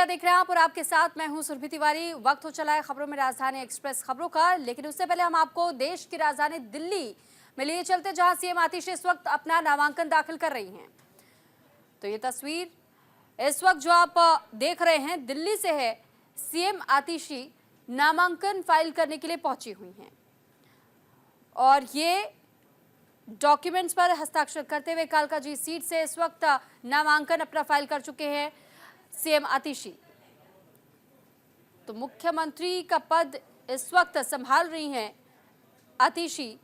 देख रहे हैं आप और आपके साथ मैं हूं सुरभि तिवारी। वक्त हो चला है खबरों में राजधानी एक्सप्रेस खबरों का, लेकिन उससे पहले हम आपको देश की राजधानी दिल्ली में लिए चलते, जहां सीएम आतिशी इस वक्त अपना नामांकन दाखिल कर रही हैं। तो ये तस्वीर इस वक्त जो आप देख रहे हैं दिल्ली से है। सीएम आतिशी नामांकन फाइल करने के लिए पहुंची हुई हैं और ये डॉक्यूमेंट्स पर हस्ताक्षर करते हुए कालकाजी सीट से इस वक्त नामांकन अपना फाइल कर चुके हैं सीएम आतिशी। तो मुख्यमंत्री का पद इस वक्त संभाल रही हैं आतिशी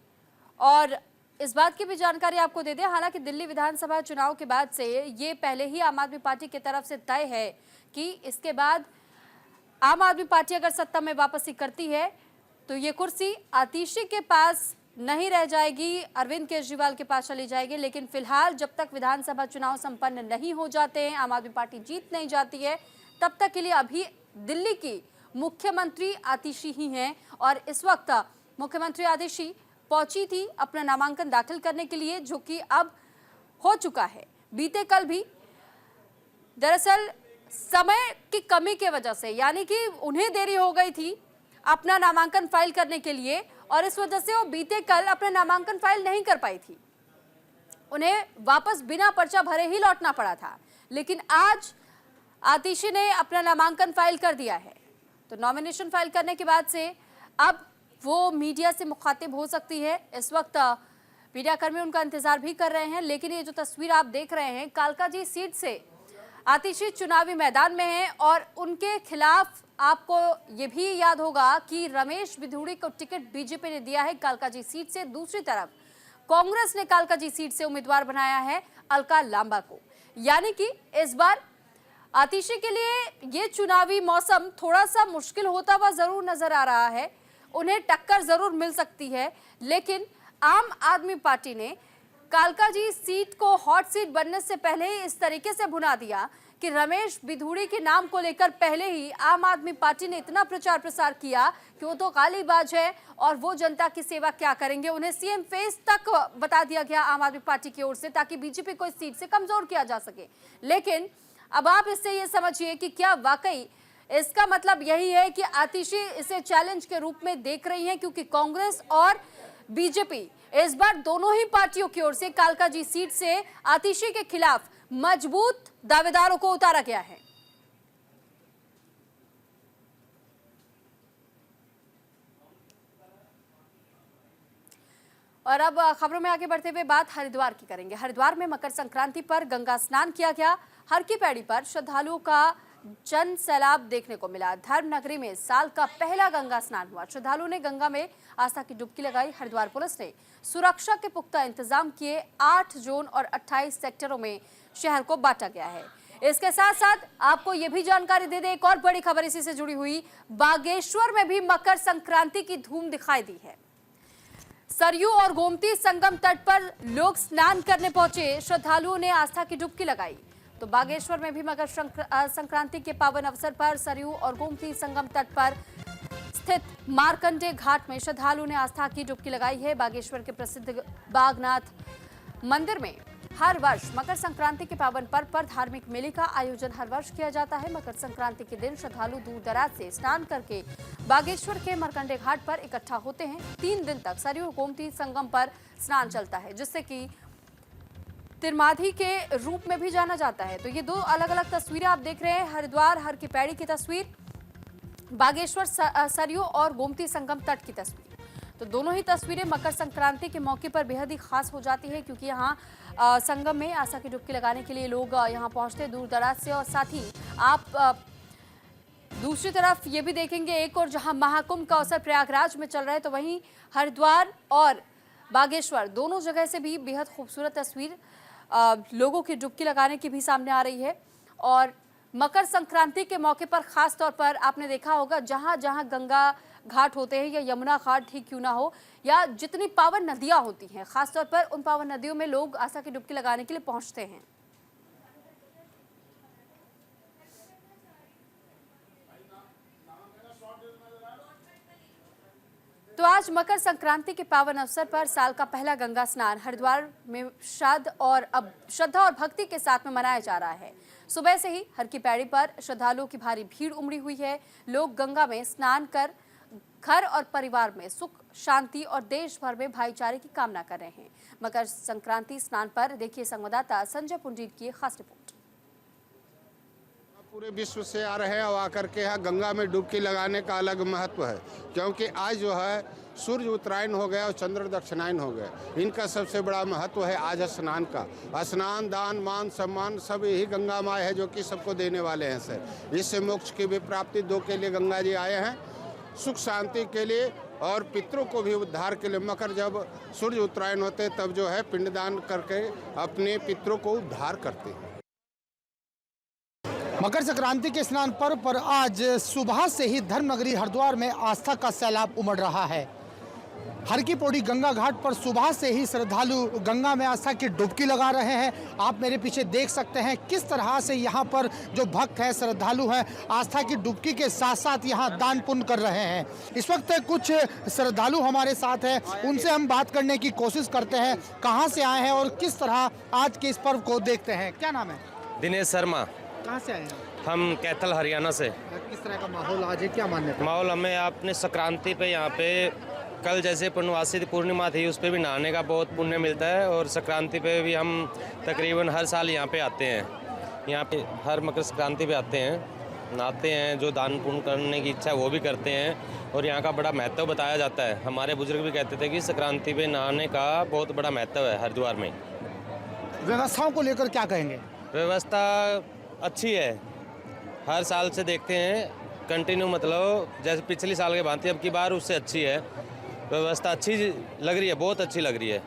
और इस बात की भी जानकारी आपको दे दें, हालांकि दिल्ली विधानसभा चुनाव के बाद से ये पहले ही आम आदमी पार्टी की तरफ से तय है कि इसके बाद आम आदमी पार्टी अगर सत्ता में वापसी करती है तो ये कुर्सी आतिशी के पास नहीं रह जाएगी, अरविंद केजरीवाल के पास चली जाएगी। लेकिन फिलहाल जब तक विधानसभा चुनाव संपन्न नहीं हो जाते हैं, आम आदमी पार्टी जीत नहीं जाती है, तब तक के लिए अभी दिल्ली की मुख्यमंत्री आतिशी ही हैं। और इस वक्त मुख्यमंत्री आतिशी पहुंची थी अपना नामांकन दाखिल करने के लिए, जो कि अब हो चुका है। बीते कल भी दरअसल समय की कमी की वजह से, यानी कि उन्हें देरी हो गई थी अपना नामांकन फाइल करने के लिए और इस वजह से वो बीते कल अपना नामांकन फाइल नहीं कर पाई थी। उन्हें वापस बिना पर्चा भरे ही लौटना पड़ा था। लेकिन आज आतिशी ने अपना नामांकन फाइल कर दिया है। तो नॉमिनेशन फाइल करने के बाद से अब वो मीडिया से मुखातिब हो सकती है। इस वक्त मीडिया कर्मी उनका इंतजार भी कर रहे हैं। लेकिन ये जो तस्वीर आप देख रहे हैं कालकाजी सीट से आतिशी चुनावी मैदान में हैं और उनके खिलाफ आपको ये भी याद होगा कि रमेश बिधूड़ी को टिकट बीजेपी ने दिया है कालकाजी सीट से। दूसरी तरफ कांग्रेस ने कालकाजी सीट से उम्मीदवार बनाया है अलका लांबा को। यानी कि इस बार आतिशी के लिए ये चुनावी मौसम थोड़ा सा मुश्किल होता हुआ जरूर नजर आ रहा है। उन्हें टक्कर जरूर मिल सकती है, लेकिन आम आदमी पार्टी ने कालकाजी सीट को हॉट सीट बनने से पहले ही इस तरीके से भुना दिया कि रमेश बिधूड़ी के नाम को लेकर पहले ही आम आदमी पार्टी ने इतना प्रचार प्रसार किया कि वो तो कालीबाज है और वो जनता की सेवा क्या करेंगे। उन्हें सीएम फेस तक बता दिया गया आम आदमी पार्टी की ओर से, ताकि बीजेपी को इस सीट से कमजोर किया जा सके। लेकिन अब आप इससे ये समझिए कि क्या वाकई इसका मतलब यही है कि आतिशी इसे चैलेंज के रूप में देख रही हैं, क्योंकि कांग्रेस और बीजेपी इस बार दोनों ही पार्टियों की ओर से कालकाजी सीट से आतिशी के खिलाफ मजबूत दावेदारों को उतारा गया है। और अब खबरों में आगे बढ़ते हुए बात हरिद्वार की करेंगे। हरिद्वार में मकर संक्रांति पर गंगा स्नान किया गया। हर की पैड़ी पर श्रद्धालुओं का जन सैलाब देखने को मिला। धर्म नगरी में साल का पहला गंगा स्नान हुआ। श्रद्धालुओं ने गंगा में आस्था की डुबकी लगाई। हरिद्वार पुलिस ने सुरक्षा के पुख्ता इंतजाम किए। 8 जोन और 28 सेक्टरों में शहर को बांटा गया है। इसके साथ साथ आपको यह भी जानकारी दे दें, एक और बड़ी खबर इसी से जुड़ी हुई, बागेश्वर में भी मकर संक्रांति की धूम दिखाई दी है। सरयू और गोमती संगम तट पर लोग स्नान करने पहुंचे। श्रद्धालुओं ने आस्था की डुबकी लगाई। तो बागेश्वर में भी मकर संक्रांति के पावन अवसर पर सरयू और गोमती संगम तट पर स्थित मार्कंडे घाट में श्रद्धालुओं ने आस्था की डुबकी लगाई है। बागेश्वर के प्रसिद्ध बागनाथ मंदिर में हर वर्ष मकर संक्रांति के पावन पर्व पर धार्मिक मेले का आयोजन हर वर्ष किया जाता है। मकर संक्रांति के दिन श्रद्धालु दूर दराज से स्नान करके बागेश्वर के मार्कंडे घाट पर इकट्ठा होते हैं। 3 दिन तक सरयू और गोमती संगम पर स्नान चलता है, जिससे कि तिरमाधी के रूप में भी जाना जाता है। तो ये 2 अलग अलग तस्वीरें आप देख रहे हैं। हरिद्वार हर की पैड़ी की तस्वीर, बागेश्वर सरयू और गोमती संगम तट की तस्वीर। तो दोनों ही तस्वीरें मकर संक्रांति के मौके पर बेहद ही खास हो जाती है, क्योंकि यहाँ संगम में आस्था की डुबकी लगाने के लिए लोग यहाँ पहुँचते हैं दूर दराज से। और साथ ही आप दूसरी तरफ ये भी देखेंगे, एक और जहाँ महाकुंभ का अवसर प्रयागराज में चल रहा है, तो वहीं हरिद्वार और बागेश्वर दोनों जगह से भी बेहद खूबसूरत तस्वीर लोगों की डुबकी लगाने की भी सामने आ रही है। और मकर संक्रांति के मौके पर खास तौर पर आपने देखा होगा, जहां जहां गंगा घाट होते हैं या यमुना घाट ही क्यों ना हो, या जितनी पावन नदियां होती हैं, खास तौर पर उन पावन नदियों में लोग आस्था की डुबकी लगाने के लिए पहुंचते हैं। तो आज मकर संक्रांति के पावन अवसर पर साल का पहला गंगा स्नान हरिद्वार में श्रद्धा और भक्ति के साथ में मनाया जा रहा है। सुबह से ही हर की पैड़ी पर श्रद्धालुओं की भारी भीड़ उमड़ी हुई है। लोग गंगा में स्नान कर घर और परिवार में सुख शांति और देश भर में भाईचारे की कामना कर रहे हैं। मकर संक्रांति स्नान पर देखिए संवाददाता संजय पुंजीत की खास रिपोर्ट। पूरे विश्व से आ रहे हैं और आकर के यहाँ गंगा में डुबकी लगाने का अलग महत्व है, क्योंकि आज जो है सूर्य उत्तरायण हो गया और चंद्र दक्षिणायन हो गया। इनका सबसे बड़ा महत्व है आज स्नान का। स्नान, दान, मान, सम्मान सब यही गंगा माँ है जो कि सबको देने वाले हैं सर। इससे मोक्ष की भी प्राप्ति दो के लिए गंगा जी आए हैं, सुख शांति के लिए और पितरों को भी उद्धार के लिए। मकर जब सूर्य उत्तरायण होते तब जो है पिंडदान करके अपने पितरों को उद्धार करते हैं। मकर संक्रांति के स्नान पर्व पर आज सुबह से ही धर्मनगरी हरिद्वार में आस्था का सैलाब उमड़ रहा है। हर की पौड़ी गंगा घाट पर सुबह से ही श्रद्धालु गंगा में आस्था की डुबकी लगा रहे हैं। आप मेरे पीछे देख सकते हैं किस तरह से यहाँ पर जो भक्त हैं, श्रद्धालु हैं, आस्था की डुबकी के साथ साथ यहाँ दान पुण्य कर रहे हैं। इस वक्त कुछ श्रद्धालु हमारे साथ हैं, उनसे हम बात करने की कोशिश करते हैं। कहाँ से आए हैं और किस तरह आज के इस पर्व को देखते हैं। क्या नाम है? दिनेश शर्मा। कहाँ से आए हैं? हम कैथल हरियाणा से। किस तरह का माहौल आज है, क्या मान्यता? माहौल हमें अपने संक्रांति पे यहाँ पे कल जैसे पूर्णवासी पूर्णिमा थी उस पे भी नहाने का बहुत पुण्य मिलता है और संक्रांति पे भी हम तकरीबन हर साल यहाँ पे आते हैं। यहाँ पे हर मकर संक्रांति पे आते हैं, नहाते हैं, जो दान पुण्य करने की इच्छा है वो भी करते हैं और यहाँ का बड़ा महत्व बताया जाता है। हमारे बुजुर्ग भी कहते थे कि संक्रांति पे नहाने का बहुत बड़ा महत्व है हरिद्वार में। व्यवस्थाओं को लेकर क्या कहेंगे? व्यवस्था अच्छी है, हर साल से देखते हैं कंटिन्यू, मतलब जैसे पिछली साल के भांति अब की बार उससे अच्छी है। व्यवस्था अच्छी लग रही है, बहुत अच्छी लग रही है।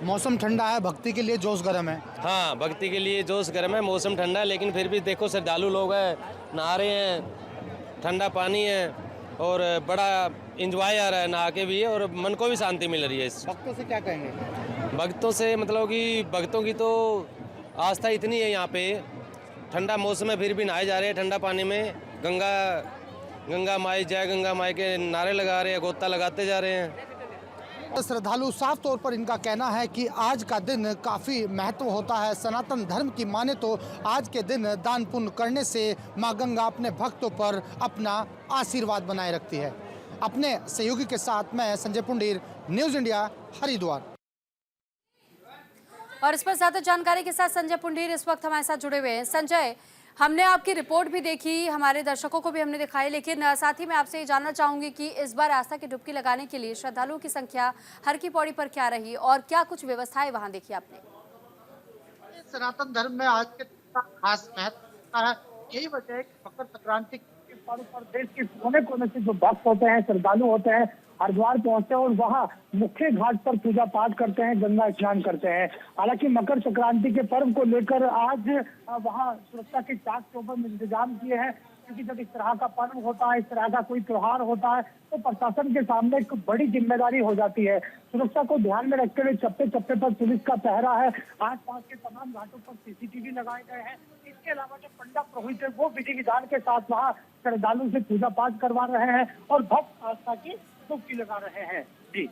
मौसम ठंडा है, भक्ति के लिए जोश गर्म है। हाँ, भक्ति के लिए जोश गर्म है, मौसम ठंडा है, लेकिन फिर भी देखो श्रद्धालु लोग हैं, नहा रहे हैं, ठंडा पानी है और बड़ा इंजॉय आ रहा है नहा के भी और मन को भी शांति मिल रही है। भक्तों से क्या कहेंगे? भक्तों से मतलब कि भक्तों की तो आस्था इतनी है, यहाँ पे ठंडा मौसम में फिर भी नहाए जा रहे हैं ठंडा पानी में। गंगा माई जय गंगा माई के नारे लगा रहे हैं, गोता लगाते जा रहे हैं। श्रद्धालु साफ तौर पर इनका कहना है कि आज का दिन काफ़ी महत्व होता है। सनातन धर्म की माने तो आज के दिन दान पुण्य करने से माँ गंगा अपने भक्तों पर अपना आशीर्वाद बनाए रखती है। अपने सहयोगी के साथ मैं संजय पुंडीर, न्यूज़ इंडिया, हरिद्वार। और इस पर ज्यादा जानकारी के साथ संजय पुंडीर इस वक्त हमारे साथ जुड़े हुए हैं। संजय, हमने आपकी रिपोर्ट भी देखी, हमारे दर्शकों को भी हमने दिखाई, लेकिन साथ ही मैं आपसे ये जानना चाहूंगी कि इस बार आस्था की डुबकी लगाने के लिए श्रद्धालुओं की संख्या हर की पौड़ी पर क्या रही और क्या कुछ व्यवस्थाएं वहां देखी आपने? सनातन धर्म में आज के खास महत्व है। यही वजह है कि मकर संक्रांति के पर्व पर देश के कोने कोने से जो भक्त होते हैं, श्रद्धालु होते हैं, हरिद्वार पहुंचते हैं और वहाँ मुख्य घाट पर पूजा पाठ करते हैं, गंगा स्नान करते हैं। हालांकि मकर संक्रांति के पर्व को लेकर आज वहाँ सुरक्षा के चाक चौबंद इंतजाम किए हैं, क्योंकि जब इस तरह का पर्व होता है, इस तरह का कोई त्योहार होता है तो प्रशासन के सामने एक बड़ी जिम्मेदारी हो जाती है। सुरक्षा को ध्यान में रखते हुए चप्पे चप्पे पर पुलिस का पहरा है। आसपास के तमाम घाटों पर सीसीटीवी लगाए गए हैं। इसके अलावा जो पंडा पुरोहित है वो विधि विधान के साथ वहाँ श्रद्धालु से पूजा पाठ करवा रहे हैं और भक्त आस्था की डुबकी लगा रहे हैं। जी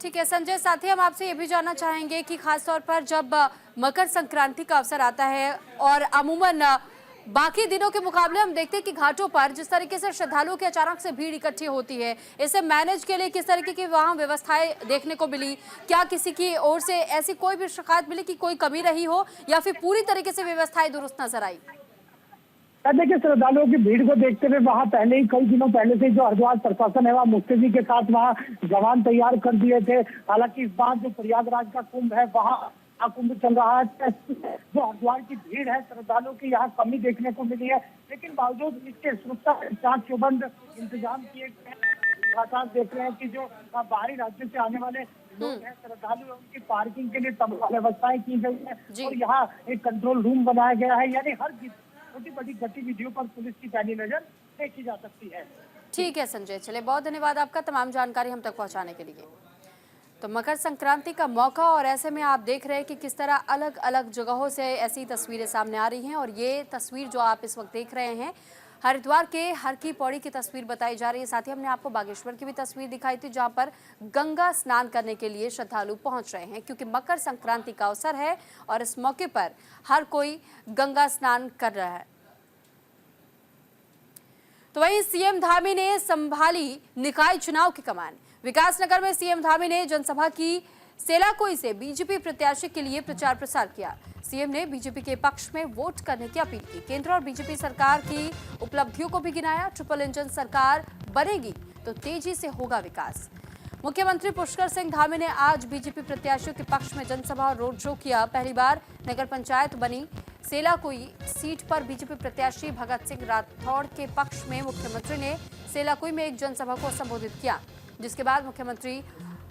ठीक है संजय, साथ ही हम आपसे ये भी जानना चाहेंगे कि खासतौर पर जब मकर संक्रांति का अवसर आता है और अमूमन बाकी दिनों के मुकाबले हम देखते हैं कि घाटों पर जिस तरीके से श्रद्धालुओं की अचानक से भीड़ इकट्ठी होती है, इसे मैनेज के लिए किस तरीके की वहाँ व्यवस्थाएं देखने को मिली? क्या किसी की ओर से ऐसी कोई भी शिकायत मिली कि कोई कमी रही हो या फिर पूरी तरीके से व्यवस्थाएं दुरुस्त नजर आई? देखिए, श्रद्धालुओं की भीड़ को देखते हुए वहाँ पहले ही कई दिनों पहले से जो हरिद्वार प्रशासन है वहाँ मुस्तैदी के साथ वहाँ जवान तैयार कर दिए थे। हालांकि इस बार जो प्रयागराज का कुंभ है वहाँ कुंभ चल रहा है, जो हरिद्वार की भीड़ है श्रद्धालुओं की यहाँ कमी देखने को मिली है, लेकिन बावजूद इसके सुरक्षा चाक चौबंद इंतजाम किए गए हैं। लगातार देख रहे हैं कि जो बाहरी राज्यों से आने वाले लोग हैं, श्रद्धालु, उनकी पार्किंग के लिए तमाम व्यवस्थाएं की गई है और यहाँ एक कंट्रोल रूम बनाया गया है। यानी हर छोटी बड़ी गतिविधियों पर पुलिस की पैनी नजर देखी जा सकती है। ठीक है संजय, चले बहुत धन्यवाद आपका तमाम जानकारी हम तक पहुंचाने के लिए। तो मकर संक्रांति का मौका और ऐसे में आप देख रहे हैं कि किस तरह अलग अलग जगहों से ऐसी तस्वीरें सामने आ रही हैं। और ये तस्वीर जो आप इस वक्त देख रहे हैं हरिद्वार के हर की पौड़ी की तस्वीर बताई जा रही है। साथ ही हमने आपको बागेश्वर की भी तस्वीर दिखाई थी जहां पर गंगा स्नान करने के लिए श्रद्धालु पहुंच रहे हैं, क्योंकि मकर संक्रांति का अवसर है और इस मौके पर हर कोई गंगा स्नान कर रहा है। तो वहीं सीएम धामी ने संभाली निकाय चुनाव की कमान। विकासनगर में सीएम धामी ने जनसभा की सेलाकोई से बीजेपी प्रत्याशी के लिए प्रचार प्रसार किया। सीएम ने बीजेपी के पक्ष में वोट करने की अपील की। केंद्र और बीजेपी सरकार की उपलब्धियों को भी गिनाया। ट्रिपल इंजन सरकार बनेगी तो तेजी से होगा विकास। मुख्यमंत्री पुष्कर सिंह धामी ने आज बीजेपी प्रत्याशियों के पक्ष में जनसभा और रोड शो किया। पहली बार नगर पंचायत बनी सेलाकोई सीट पर बीजेपी प्रत्याशी भगत सिंह राठौड़ के पक्ष में मुख्यमंत्री ने सेलाकोई में एक जनसभा को संबोधित किया, जिसके बाद मुख्यमंत्री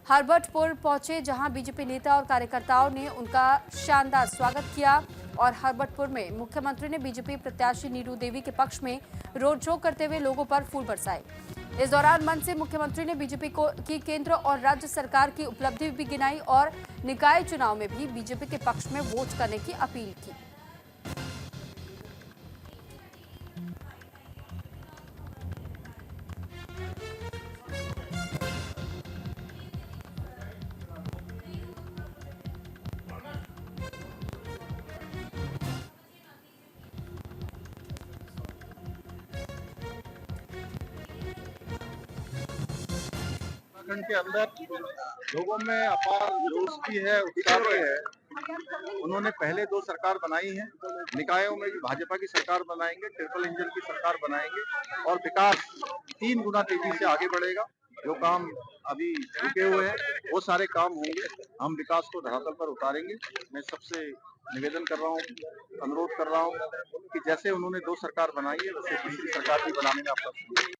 हरबटपुर पहुंचे, जहां बीजेपी नेता और कार्यकर्ताओं ने उनका शानदार स्वागत किया। और हरबटपुर में मुख्यमंत्री ने बीजेपी प्रत्याशी नीरू देवी के पक्ष में रोड शो करते हुए लोगों पर फूल बरसाए। इस दौरान मंच से मुख्यमंत्री ने बीजेपी की केंद्र और राज्य सरकार की उपलब्धि भी गिनाई और निकाय चुनाव में भी बीजेपी के पक्ष में वोट करने की अपील की। उत्तराखंड के अंदर लोगों में अपार जोश भी है, उत्साह भी है। उन्होंने पहले 2 सरकार बनाई है, निकायों में भी भाजपा की सरकार बनाएंगे, ट्रिपल इंजन की सरकार बनाएंगे और विकास 3 गुना तेजी से आगे बढ़ेगा। जो काम अभी रुके हुए हैं वो सारे काम होंगे। हम विकास को धरातल पर उतारेंगे। मैं सबसे निवेदन कर रहा हूँ, अनुरोध कर रहा हूँ कि जैसे उन्होंने 2 सरकार बनाई है वैसे तीसरी सरकार भी बनाने में आपका।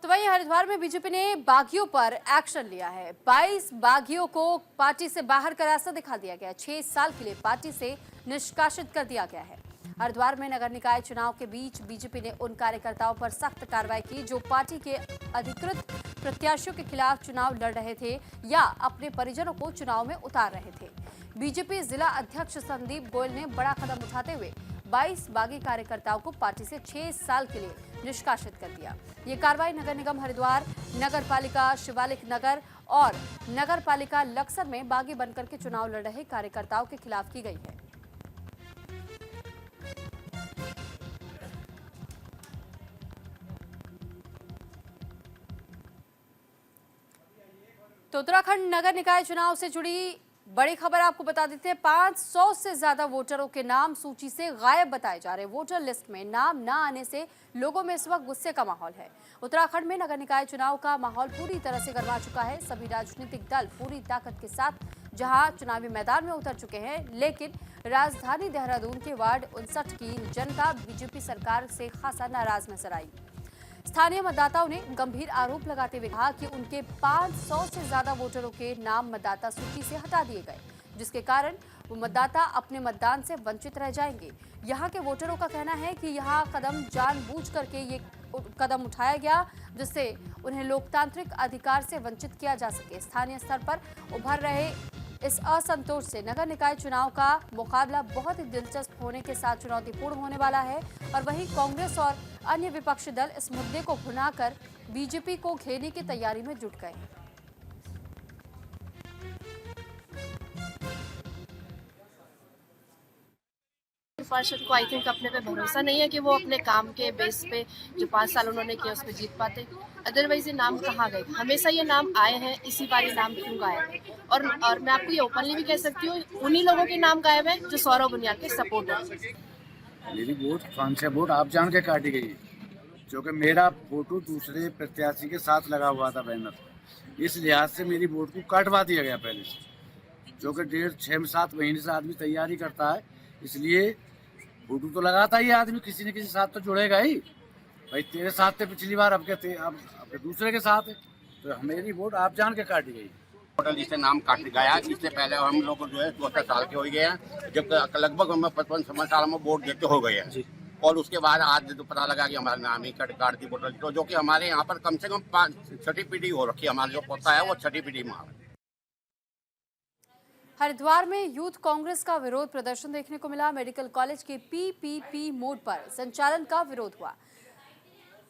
तो वहीं हरिद्वार में बीजेपी ने बागियों पर एक्शन लिया है। 22 बागियों को पार्टी से बाहर का रास्ता दिखा दिया गया। 6 साल के लिए पार्टी से निष्कासित कर दिया गया है। हरिद्वार में नगर निकाय चुनाव के बीच बीजेपी ने उन कार्यकर्ताओं पर सख्त कार्रवाई की जो पार्टी के अधिकृत प्रत्याशियों के खिलाफ चुनाव लड़ रहे थे या अपने परिजनों को चुनाव में उतार रहे थे। बीजेपी जिला अध्यक्ष संदीप गोयल ने बड़ा कदम उठाते हुए 22 बागी कार्यकर्ताओं को पार्टी से 6 साल के लिए निष्कासित कर दिया। ये कार्रवाई नगर निगम हरिद्वार, नगर पालिका शिवालिक नगर और नगर पालिका लक्सर में बागी बनकर के चुनाव लड़ रहे कार्यकर्ताओं के खिलाफ की गई है। तो उत्तराखंड नगर निकाय चुनाव से जुड़ी बड़ी खबर आपको बता देते हैं। 500 से ज्यादा वोटरों के नाम सूची से गायब बताए जा रहे हैं। वोटर लिस्ट में नाम न आने से लोगों में इस वक्त गुस्से का माहौल है। उत्तराखंड में नगर निकाय चुनाव का माहौल पूरी तरह से गरमा चुका है। सभी राजनीतिक दल पूरी ताकत के साथ जहां चुनावी मैदान में उतर चुके हैं, लेकिन राजधानी देहरादून के वार्ड 59 की जनता बीजेपी सरकार से खासा नाराज नजर आई। स्थानीय मतदाताओं ने गंभीर आरोप लगाते हुए कहा कि उनके 500 से ज्यादा वोटरों के नाम मतदाता सूची से हटा दिए गए, जिसके कारण वो मतदाता अपने मतदान से वंचित रह जाएंगे। यहाँ के वोटरों का कहना है कि यहाँ कदम जानबूझ करके ये कदम उठाया गया जिससे उन्हें लोकतांत्रिक अधिकार से वंचित किया जा सके। स्थानीय स्तर पर उभर रहे इस असंतोष से नगर निकाय चुनाव का मुकाबला बहुत ही दिलचस्प होने के साथ चुनौतीपूर्ण होने वाला है। और वहीं कांग्रेस और अन्य विपक्षी दल इस मुद्दे को भुनाकर बीजेपी को घेरने की तैयारी में जुट गए हैं। पार्षद को आई थिंक अपने पे भरोसा नहीं है कि वो अपने काम के बेस पे जो 5 साल उन्होंने किया उस पर जीत पाते। अदरवाइज ये नाम कहाँ गए? हमेशा ये नाम आए हैं, इसी बार ये नाम क्यों गायब है? और मैं आपको ये ओपनली भी कह सकती हूँ, उन्हीं लोगों के नाम गायब है जो सौरव बुनियाद के सपोर्टर। मेरी वोट फ्रांस वोट आप जान के काटी गई, क्योंकि मेरा फोटो दूसरे प्रत्याशी के साथ लगा हुआ था बैनर। इस लिहाज से मेरी वोट को काटवा दिया गया पहले से, जो कि 1.5-7 महीने से आदमी तैयारी करता है। इसलिए फोटो तो लगाता ही आदमी, किसी न किसी साथ तो जुड़ेगा ही। भाई तेरे साथ थे पिछली बार, अब दूसरे के साथ है, तो मेरी वोट आप जान के काटी गई। वोटर लिस्ट से नाम काट गया। इससे पहले हम लोग जो है 74 साल के हो गए हैं, जब लगभग हम 55 साल में वोट देते हो गए हैं। और उसके बाद आज जो पता लगा कि हमारा नाम ही काट दी बोतल, तो जो कि हमारे यहाँ पर कम से कम 6 पीढ़ी हो रखी है। हमारा जो पोता है वो 6 पीढ़ी में। हरिद्वार में यूथ कांग्रेस का विरोध प्रदर्शन देखने को मिला। मेडिकल कॉलेज के पीपीपी मोड पर संचालन का विरोध हुआ।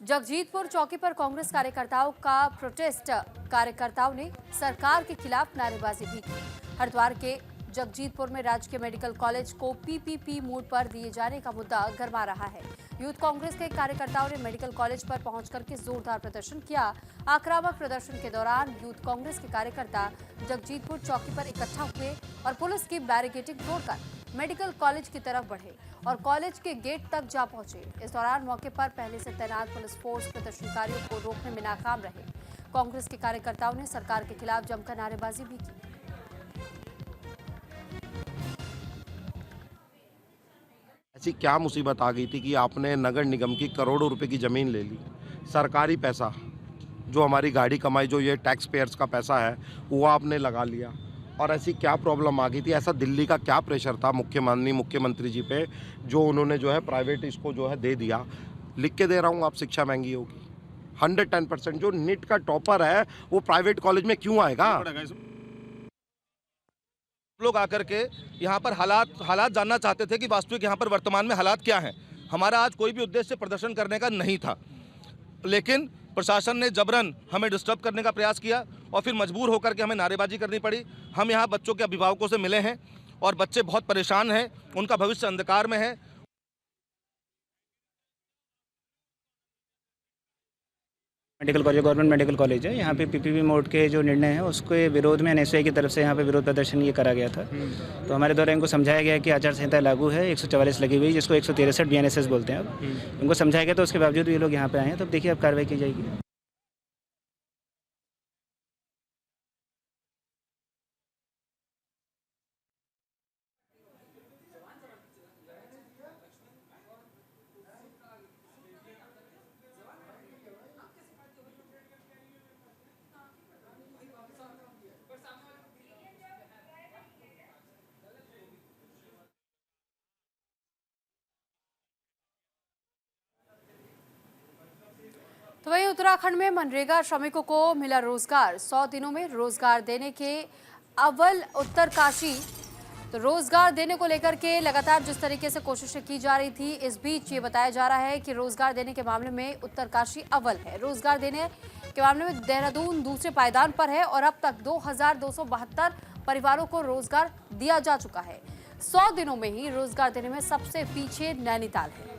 जगजीतपुर चौकी पर कांग्रेस कार्यकर्ताओं का प्रोटेस्ट, कार्यकर्ताओं ने सरकार के खिलाफ नारेबाजी भी की। हरिद्वार के जगजीतपुर में राजकीय मेडिकल कॉलेज को पीपीपी मोड पर दिए जाने का मुद्दा गरमा रहा है। यूथ कांग्रेस के कार्यकर्ताओं ने मेडिकल कॉलेज पर पहुंच करके जोरदार प्रदर्शन किया। आक्रामक प्रदर्शन के दौरान यूथ कांग्रेस के कार्यकर्ता जगजीतपुर चौकी पर इकट्ठा हुए और पुलिस की बैरिकेडिंग तोड़कर मेडिकल कॉलेज की तरफ बढ़े और कॉलेज के गेट तक जा पहुंचे। इस दौरान मौके पर पहले से तैनात पुलिस फोर्स प्रदर्शनकारियों को रोकने में नाकाम रहे। कांग्रेस के कार्यकर्ताओं ने सरकार के खिलाफ जमकर नारेबाजी भी की। ऐसी क्या मुसीबत आ गई थी कि आपने नगर निगम की करोड़ों रुपए की ज़मीन ले ली, सरकारी पैसा जो हमारी गाड़ी कमाई, जो ये टैक्स पेयर्स का पैसा है, वो आपने लगा लिया। और ऐसी क्या प्रॉब्लम आ गई थी, ऐसा दिल्ली का क्या प्रेशर था माननीय मुख्यमंत्री जी पे, जो उन्होंने जो है प्राइवेट इसको जो है दे दिया। लिख के दे रहा हूँ, आप शिक्षा महंगी होगी 110%। जो नीट का टॉपर है वो प्राइवेट कॉलेज में क्यों आएगा? लोग आकर के यहाँ पर हालात जानना चाहते थे कि वास्तविक यहाँ पर वर्तमान में हालात क्या हैं। हमारा आज कोई भी उद्देश्य प्रदर्शन करने का नहीं था, लेकिन प्रशासन ने जबरन हमें डिस्टर्ब करने का प्रयास किया और फिर मजबूर होकर के हमें नारेबाजी करनी पड़ी। हम यहाँ बच्चों के अभिभावकों से मिले हैं और बच्चे बहुत परेशान हैं, उनका भविष्य अंधकार में है। Medical college government medical college है, यहाँ पे पीपीपी मोड के जो निर्णय है उसके विरोध में एनएसयूआई की तरफ से यहाँ पे विरोध प्रदर्शन ये करा गया था। तो हमारे द्वारा इनको समझाया गया कि आचार संहिता लागू है, 144 लगी हुई, जिसको 163 बीएनएसएस बोलते हैं। अब इनको समझाया गया, तो उसके बावजूद ये लोग यहाँ पे आए हैं। तो देखिए अब कार्रवाई की जाएगी। तो वहीं उत्तराखंड में मनरेगा श्रमिकों को मिला रोजगार। 100 दिनों में रोजगार देने के अव्वल उत्तरकाशी। तो रोजगार देने को लेकर के लगातार जिस तरीके से कोशिशें की जा रही थी, इस बीच ये बताया जा रहा है कि रोजगार देने के मामले में उत्तरकाशी अव्वल है। रोजगार देने के मामले में देहरादून दूसरे पायदान पर है और अब तक 2272 परिवारों को रोजगार दिया जा चुका है। 100 दिनों में ही रोजगार देने में सबसे पीछे नैनीताल है।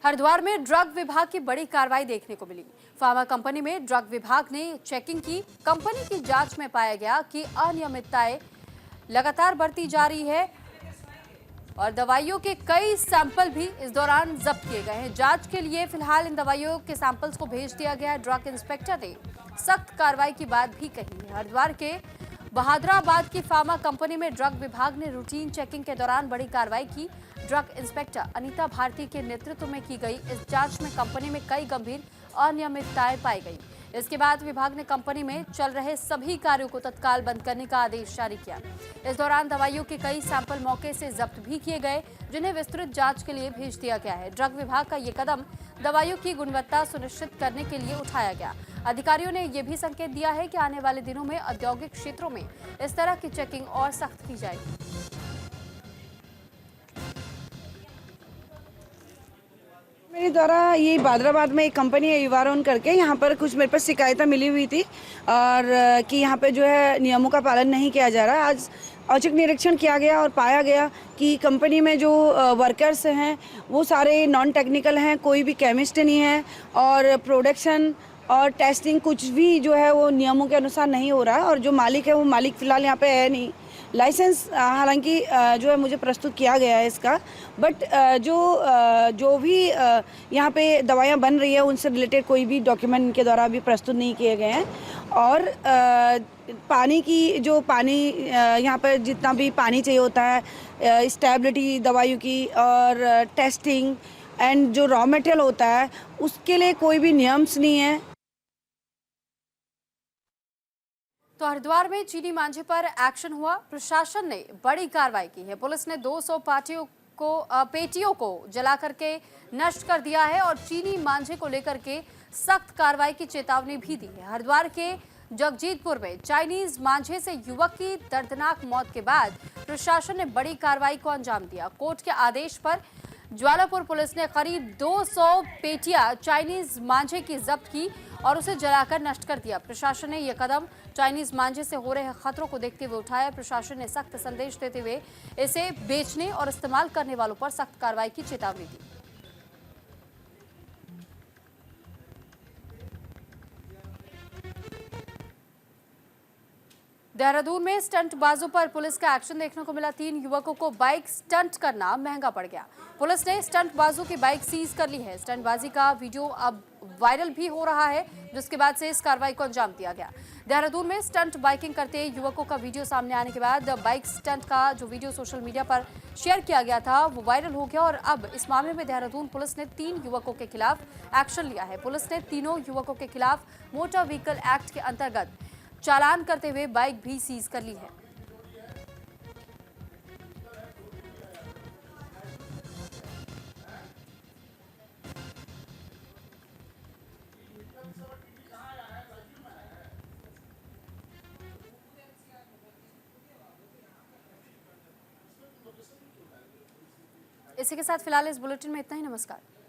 हरिद्वार में ड्रग विभाग की बड़ी कार्रवाई देखने को मिली। फार्मा कंपनी में ड्रग विभाग ने चेकिंग की। कंपनी की जांच में पाया गया कि अनियमितताएं लगातार बढ़ती जा रही है और दवाइयों के कई सैंपल भी इस दौरान जब्त किए गए हैं। जांच के लिए फिलहाल इन दवाइयों के सैंपल्स को भेज दिया गया है। ड्रग इंस्पेक्टर ने सख्त कार्रवाई की बात भी कही है। हरिद्वार के बहादुराबाद की फार्मा कंपनी में ड्रग विभाग ने रूटीन चेकिंग के दौरान बड़ी कार्रवाई की। ड्रग इंस्पेक्टर अनीता भारती के नेतृत्व में की गई इस जांच में कंपनी में कई गंभीर अनियमितताएं पाई गई। इसके बाद विभाग ने कंपनी में चल रहे सभी कार्यों को तत्काल बंद करने का आदेश जारी किया। इस दौरान दवाइयों के कई सैंपल मौके से जब्त भी किए गए, जिन्हें विस्तृत जांच के लिए भेज दिया गया है। ड्रग विभाग का ये कदम दवाइयों की गुणवत्ता सुनिश्चित करने के लिए उठाया गया। अधिकारियों ने यह भी संकेत दिया है कि आने वाले दिनों में औद्योगिक क्षेत्रों में इस तरह की चेकिंग और सख्त की जाएगी। मेरे द्वारा ये बहादुराबाद में एक कंपनी है युवारोन करके, यहाँ पर कुछ मेरे पास शिकायतें मिली हुई थी और कि यहाँ पे जो है नियमों का पालन नहीं किया जा रहा। आज औचक निरीक्षण किया गया और पाया गया कि कंपनी में जो वर्कर्स हैं वो सारे नॉन टेक्निकल हैं, कोई भी केमिस्ट नहीं है और प्रोडक्शन और टेस्टिंग कुछ भी जो है वो नियमों के अनुसार नहीं हो रहा है। और जो मालिक है वो मालिक फ़िलहाल यहाँ पे है नहीं। लाइसेंस हालांकि जो है मुझे प्रस्तुत किया गया है इसका, बट जो भी यहाँ पे दवाइयाँ बन रही है उनसे रिलेटेड कोई भी डॉक्यूमेंट इनके द्वारा अभी प्रस्तुत नहीं किए गए हैं। और पानी की जो पानी यहाँ पर जितना भी पानी चाहिए होता है, स्टेबिलिटी दवाइयों की और टेस्टिंग एंड जो रॉ मटेरियल होता है उसके लिए कोई भी नियम्स नहीं है। तो हरिद्वार में चीनी मांझे पर एक्शन हुआ। प्रशासन ने बड़ी कार्रवाई की है। पुलिस ने 200 पेटियों को जला करके नष्ट कर दिया है और चीनी मांझे को लेकर के सख्त कार्रवाई की चेतावनी भी दी है। हरिद्वार के जगजीतपुर में चाइनीज मांझे से युवक की दर्दनाक मौत के बाद प्रशासन ने बड़ी कार्रवाई को अंजाम दिया। कोर्ट के आदेश पर ज्वालापुर पुलिस ने करीब 200 पेटियां चाइनीज मांझे की जब्त की और उसे जलाकर नष्ट कर दिया। प्रशासन ने यह कदम चाइनीज मांझे से हो रहे खतरों को देखते हुए उठाया। प्रशासन ने सख्त संदेश देते हुए इसे बेचने और इस्तेमाल करने वालों पर सख्त कार्रवाई की चेतावनी दी। देहरादून में स्टंटबाजों पर पुलिस का एक्शन देखने को मिला। 3 युवकों को बाइक स्टंट करना महंगा पड़ गया। पुलिस ने स्टंटबाजों की बाइक सीज कर ली है। स्टंटबाजी का वीडियो अब वायरल भी हो रहा है, जिसके बाद से इस कार्रवाई को अंजाम दिया गया। देहरादून में स्टंट बाइकिंग करते युवकों का वीडियो सामने आने के बाद बाइक स्टंट का जो वीडियो सोशल मीडिया पर शेयर किया गया था वो वायरल हो गया और अब इस मामले में देहरादून पुलिस ने 3 युवकों के खिलाफ एक्शन लिया है। पुलिस ने तीनों युवकों के खिलाफ मोटर व्हीकल एक्ट के अंतर्गत चालान करते हुए बाइक भी सीज कर ली है। इसी के साथ फिलहाल इस बुलेटिन में इतना ही। नमस्कार।